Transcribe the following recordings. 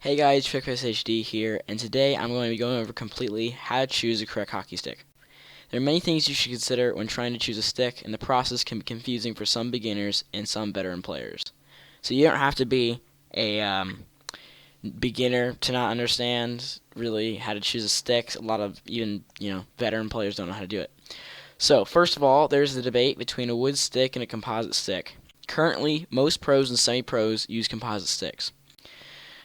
Hey guys, TrickFist HD here, and today I'm going to be going over completely how to choose the correct hockey stick. There are many things you should consider when trying to choose a stick, and the process can be confusing for some beginners and some veteran players. So you don't have to be a beginner to not understand really how to choose a stick. A lot of even veteran players don't know how to do it. So first of all, there's the debate between a wood stick and a composite stick. Currently, most pros and semi-pros use composite sticks.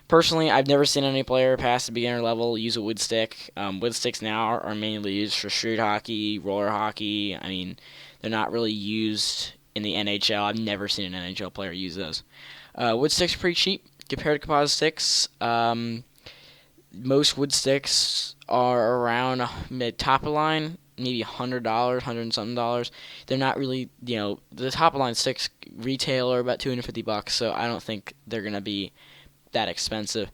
Personally, I've never seen any player past the beginner level use a wood stick. Wood sticks now are mainly used for street hockey, roller hockey. I mean, they're not really used in the NHL. I've never seen an NHL player use those. Wood sticks are pretty cheap compared to composite sticks. Most wood sticks are around mid top of line, maybe $100, hundred and something dollars. They're not really, the top of line sticks retail are about $250, so I don't think they're gonna be that expensive.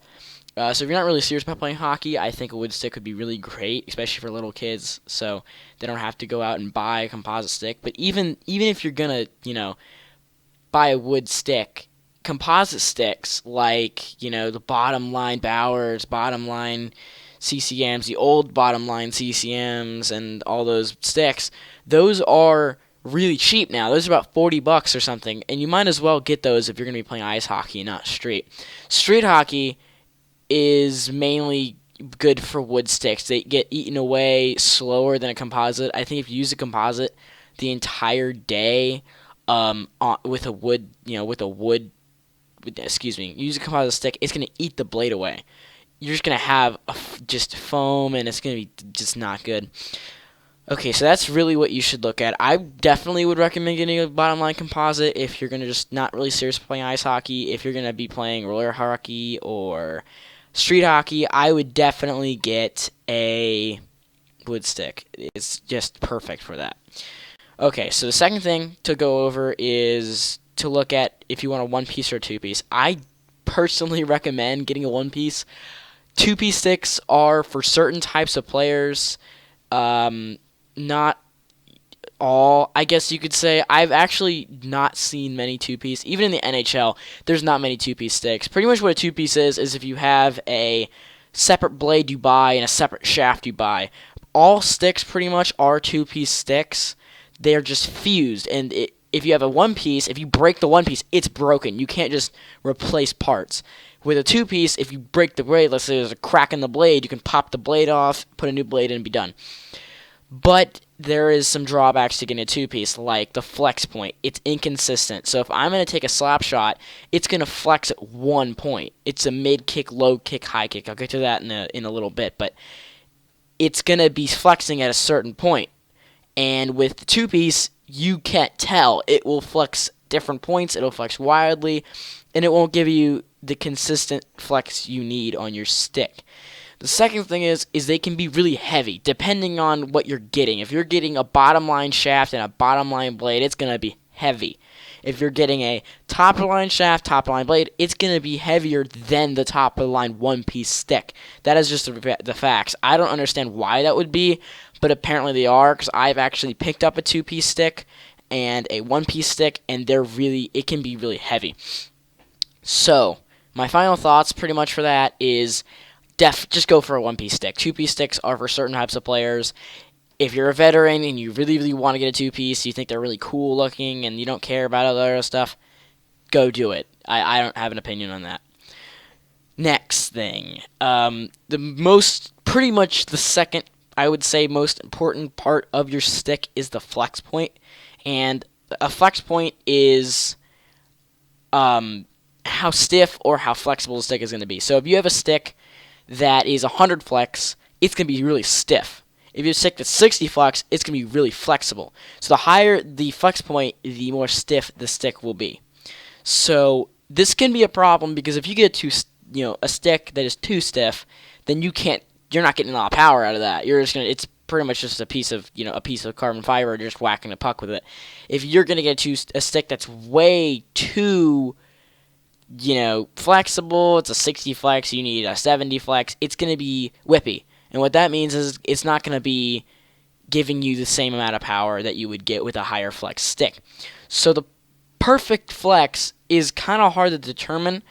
So if you're not really serious about playing hockey, I think a wood stick would be really great, especially for little kids, so they don't have to go out and buy a composite stick. But even if you're gonna, buy a wood stick, composite sticks like, the bottom line Bowers, bottom line CCMs, the old bottom line CCMs, and all those sticks, those are really cheap now. Those are about $40 or something, and you might as well get those if you're going to be playing ice hockey and not street. Street hockey is mainly good for wood sticks. They get eaten away slower than a composite. I think if you use a composite the entire day, with a wood, use a composite stick, it's going to eat the blade away. You're just going to have just foam, and it's going to be just not good. Okay, so that's really what you should look at. I definitely would recommend getting a bottom line composite if you're going to just not really serious playing ice hockey. If you're going to be playing roller hockey or street hockey, I would definitely get a wood stick. It's just perfect for that. Okay, so the second thing to go over is to look at if you want a one-piece or a two-piece. I personally recommend getting a one-piece. Two-piece sticks are for certain types of players. Not all, I guess you could say. I've actually not seen many two-piece. Even in the NHL, there's not many two-piece sticks. Pretty much what a two-piece is if you have a separate blade you buy and a separate shaft you buy. All sticks pretty much are two-piece sticks. They're just fused, and if you have a one-piece, if you break the one-piece, it's broken. You can't just replace parts. With a two-piece, if you break the blade, let's say there's a crack in the blade, you can pop the blade off, put a new blade in, and be done. But there is some drawbacks to getting a two-piece, like the flex point. It's inconsistent. So if I'm going to take a slap shot, it's going to flex at one point. It's a mid-kick, low-kick, high-kick. I'll get to that in a little bit. But it's going to be flexing at a certain point. And with the two-piece, you can't tell. It will flex different points. It'll flex wildly. And it won't give you the consistent flex you need on your stick. The second thing is they can be really heavy, depending on what you're getting. If you're getting a bottom line shaft and a bottom line blade, it's going to be heavy. If you're getting a top of the line shaft, top of the line blade, it's going to be heavier than the top of the line one-piece stick. That is just the facts. I don't understand why that would be, but apparently they are, because I've actually picked up a two-piece stick and a one-piece stick, and it can be really heavy. So, my final thoughts pretty much for that is just go for a one-piece stick. Two-piece sticks are for certain types of players. If you're a veteran and you really, really want to get a two-piece, you think they're really cool looking, and you don't care about other stuff, go do it. I don't have an opinion on that. Next thing. Pretty much the second, I would say, most important part of your stick is the flex point. And a flex point is how stiff or how flexible the stick is going to be. So if you have a stick that is 100 flex, it's going to be really stiff. If you have a stick that's 60 flex, it's going to be really flexible. So the higher the flex point, the more stiff the stick will be. So this can be a problem because if you get a stick that is too stiff, then you're not getting a lot of power out of that. It's pretty much just a piece of carbon fiber. You're just whacking a puck with it. If you're going to get a stick that's way too flexible, it's a 60 flex, you need a 70 flex, it's going to be whippy. And what that means is it's not going to be giving you the same amount of power that you would get with a higher flex stick. So the perfect flex is kind of hard to determine.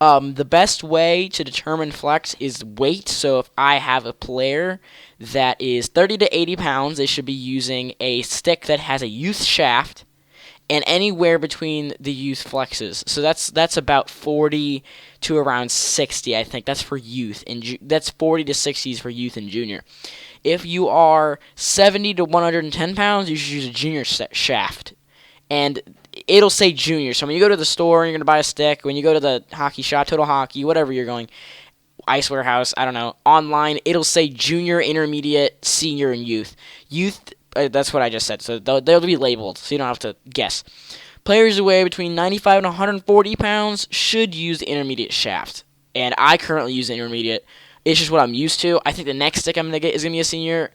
The best way to determine flex is weight. So if I have a player that is 30 to 80 pounds, they should be using a stick that has a youth shaft and anywhere between the youth flexes. So that's about 40 to around 60, I think. That's for youth, and that's 40 to 60s for youth and junior. If you are 70 to 110 pounds, you should use a junior shaft. And it'll say junior. So when you go to the store and you're going to buy a stick, when you go to the hockey shop, Total Hockey, whatever you're going, Ice Warehouse, I don't know, online, it'll say junior, intermediate, senior, and youth. Youth, that's what I just said. So they'll be labeled, so you don't have to guess. Players who weigh between 95 and 140 pounds should use the intermediate shaft. And I currently use the intermediate. It's just what I'm used to. I think the next stick I'm going to get is going to be a senior.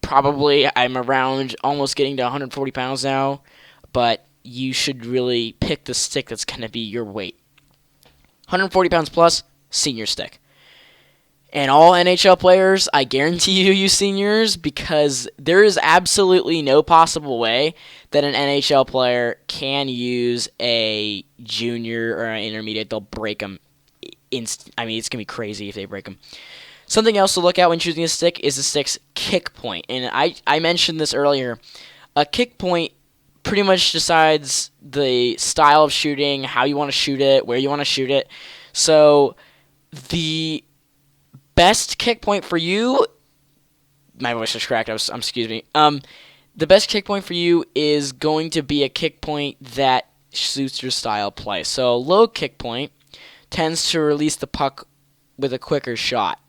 Probably I'm around almost getting to 140 pounds now, but you should really pick the stick that's going to be your weight. 140 pounds plus, senior stick. And all NHL players, I guarantee you use seniors, because there is absolutely no possible way that an NHL player can use a junior or an intermediate. They'll break them. It's going to be crazy if they break them. Something else to look at when choosing a stick is the stick's kick point. And I mentioned this earlier. A kick point pretty much decides the style of shooting, how you want to shoot it, where you want to shoot it. So the best kick point for you, my voice is cracked, excuse me. The best kick point for you is going to be a kick point that suits your style of play. So low kick point tends to release the puck with a quicker shot.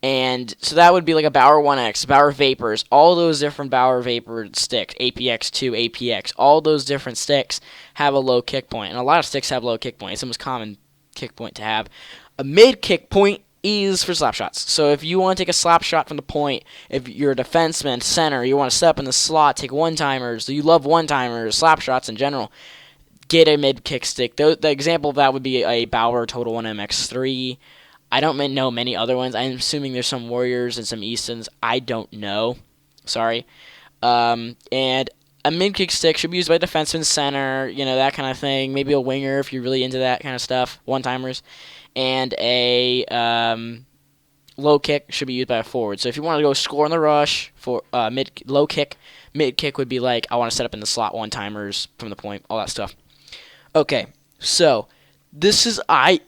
And so that would be like a Bauer 1X, Bauer Vapors, all those different Bauer Vapor sticks, APX2, APX, all those different sticks have a low kick point. And a lot of sticks have low kick point. It's the most common kick point to have. A mid kick point is for slap shots. So if you want to take a slap shot from the point, if you're a defenseman, center, you want to step in the slot, take one-timers, you love one-timers, slap shots in general, get a mid kick stick. The example of that would be a Bauer Total 1 MX3. I don't know many other ones. I'm assuming there's some Warriors and some Eastons. I don't know. Sorry. And a mid-kick stick should be used by defenseman, center, that kind of thing. Maybe a winger if you're really into that kind of stuff. One-timers. And a low kick should be used by a forward. So if you want to go score in the rush for low kick, mid-kick would be like, I want to set up in the slot one-timers from the point, all that stuff. Okay, so this is,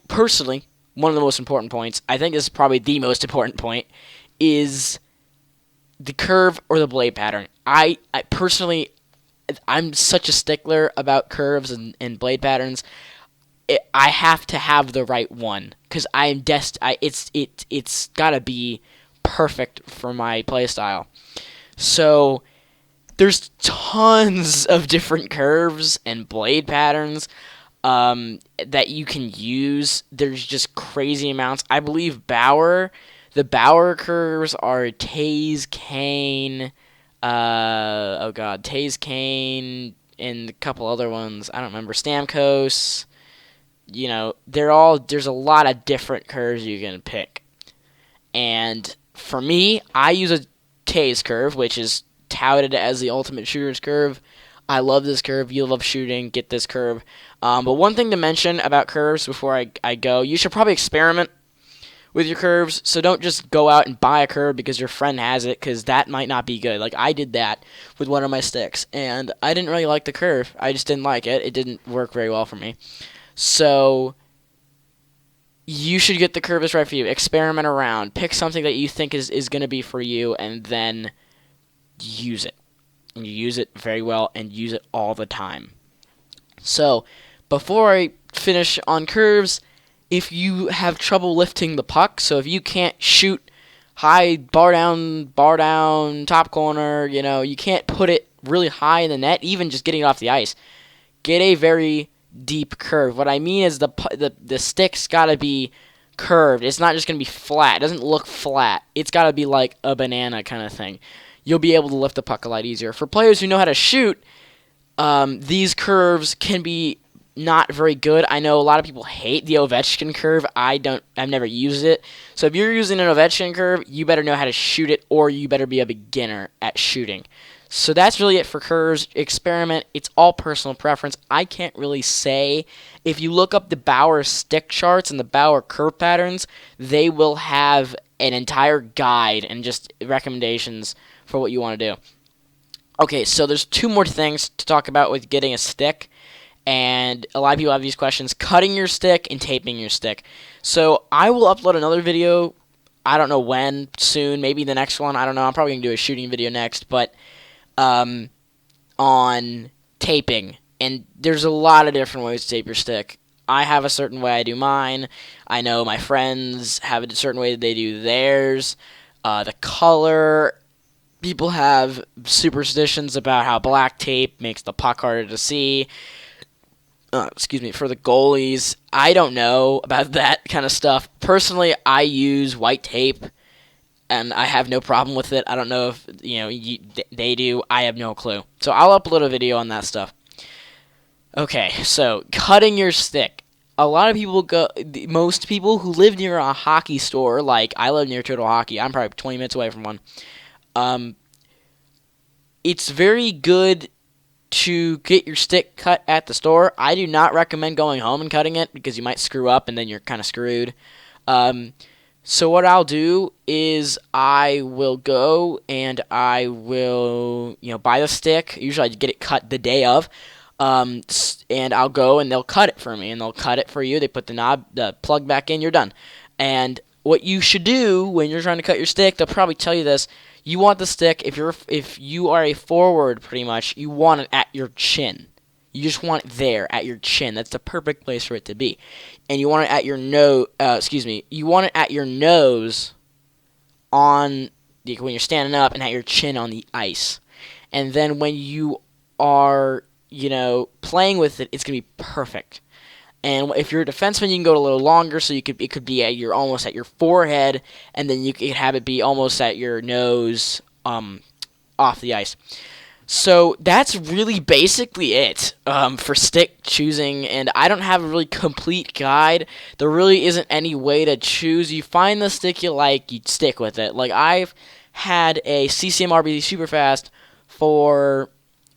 personally, one of the most important points, I think this is probably the most important point, is the curve or the blade pattern. I personally, I'm such a stickler about curves and blade patterns. I have to have the right one, because it's gotta be perfect for my play style. So there's tons of different curves and blade patterns that you can use. There's just crazy amounts. I believe the Bauer curves are Taze, Kane, Taze, Kane, and a couple other ones. I don't remember. Stamkos. There's a lot of different curves you can pick. And for me, I use a Taze curve, which is touted as the ultimate shooter's curve. I love this curve. You love shooting. Get this curve. But one thing to mention about curves before I go, you should probably experiment with your curves. So don't just go out and buy a curve because your friend has it, because that might not be good. Like, I did that with one of my sticks, and I didn't really like the curve. I just didn't like it. It didn't work very well for me. So you should get the curve that's right for you. Experiment around. Pick something that you think is going to be for you, and then use it. And you use it very well, and use it all the time. So, before I finish on curves, if you have trouble lifting the puck, so if you can't shoot high, bar down, top corner, you can't put it really high in the net, even just getting it off the ice, get a very deep curve. What I mean is the stick's got to be curved. It's not just going to be flat. It doesn't look flat. It's got to be like a banana kind of thing. You'll be able to lift the puck a lot easier. For players who know how to shoot, these curves can be not very good. I know a lot of people hate the Ovechkin curve. I've never used it. So if you're using an Ovechkin curve, you better know how to shoot it, or you better be a beginner at shooting. So that's really it for curves. Experiment. It's all personal preference. I can't really say. If you look up the Bauer stick charts and the Bauer curve patterns, they will have an entire guide and just recommendations for what you want to do. Okay, so there's two more things to talk about with getting a stick, and a lot of people have these questions: cutting your stick and taping your stick. So I will upload another video. I don't know when, soon, maybe the next one. I don't know. I'm probably gonna do a shooting video next, but on taping. And there's a lot of different ways to tape your stick. I have a certain way I do mine. I know my friends have a certain way that they do theirs. The color. People have superstitions about how black tape makes the puck harder to see. For the goalies. I don't know about that kind of stuff. Personally, I use white tape, and I have no problem with it. I don't know if they do. I have no clue. So I'll upload a video on that stuff. Okay, so cutting your stick. A lot of people most people who live near a hockey store, like I live near Total Hockey. I'm probably 20 minutes away from one. It's very good to get your stick cut at the store. I do not recommend going home and cutting it because you might screw up and then you're kind of screwed. So what I'll do is I will go and I will buy the stick. Usually I get it cut the day of. And I'll go and they'll cut it for me, and they'll cut it for you. They put the plug back in, you're done. And what you should do when you're trying to cut your stick, they'll probably tell you this. You want the stick, if you are a forward, pretty much, you want it at your chin. You just want it there at your chin. That's the perfect place for it to be. And you want it at your nose. You want it at your nose when you're standing up, and at your chin on the ice. And then when you are playing with it, it's gonna be perfect. And if you're a defenseman, you can go a little longer, so it could be almost at your forehead, and then you could have it be almost at your nose, off the ice. So that's really basically it for stick choosing, and I don't have a really complete guide. There really isn't any way to choose. You find the stick you like, you stick with it. Like I've had a CCM RBZ Superfast for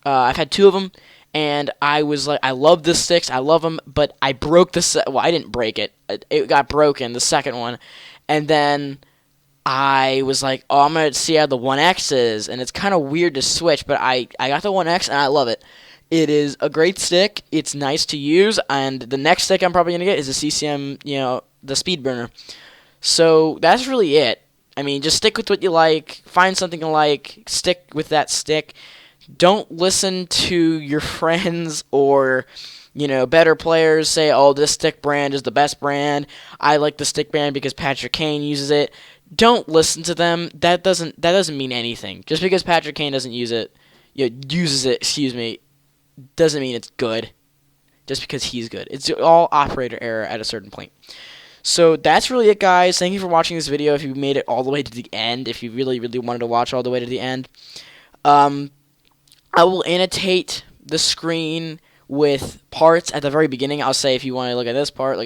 I've had two of them. And I was like, I love the sticks, I love them, but I broke I didn't break it. It got broken, the second one. And then I was like, oh, I'm going to see how the 1X is. And it's kind of weird to switch, but I got the 1X, and I love it. It is a great stick. It's nice to use. And the next stick I'm probably going to get is a CCM, the Speedburner. So that's really it. I mean, just stick with what you like. Find something you like. Stick with that stick. Don't listen to your friends or, better players say, oh, this stick brand is the best brand. I like the stick brand because Patrick Kane uses it. Don't listen to them. That doesn't mean anything. Just because Patrick Kane doesn't uses it, doesn't mean it's good. Just because he's good. It's all operator error at a certain point. So that's really it, guys. Thank you for watching this video. If you made it all the way to the end, if you really, really wanted to watch all the way to the end. I will annotate the screen with parts at the very beginning. I'll say if you want to look at this part,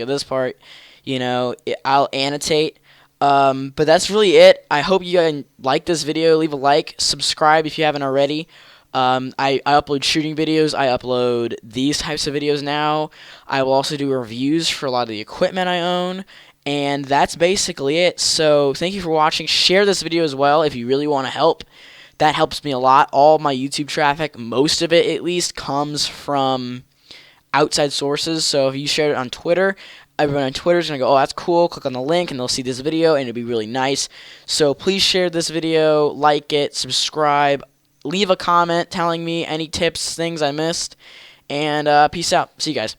I'll annotate. But that's really it. I hope you guys like this video. Leave a like. Subscribe if you haven't already. I upload shooting videos. I upload these types of videos now. I will also do reviews for a lot of the equipment I own. And that's basically it. So thank you for watching. Share this video as well if you really want to help. That helps me a lot. All my YouTube traffic, most of it at least, comes from outside sources. So if you share it on Twitter, everyone on Twitter is going to go, oh, that's cool. Click on the link, and they'll see this video, and it'll be really nice. So please share this video, like it, subscribe, leave a comment telling me any tips, things I missed, and peace out. See you guys.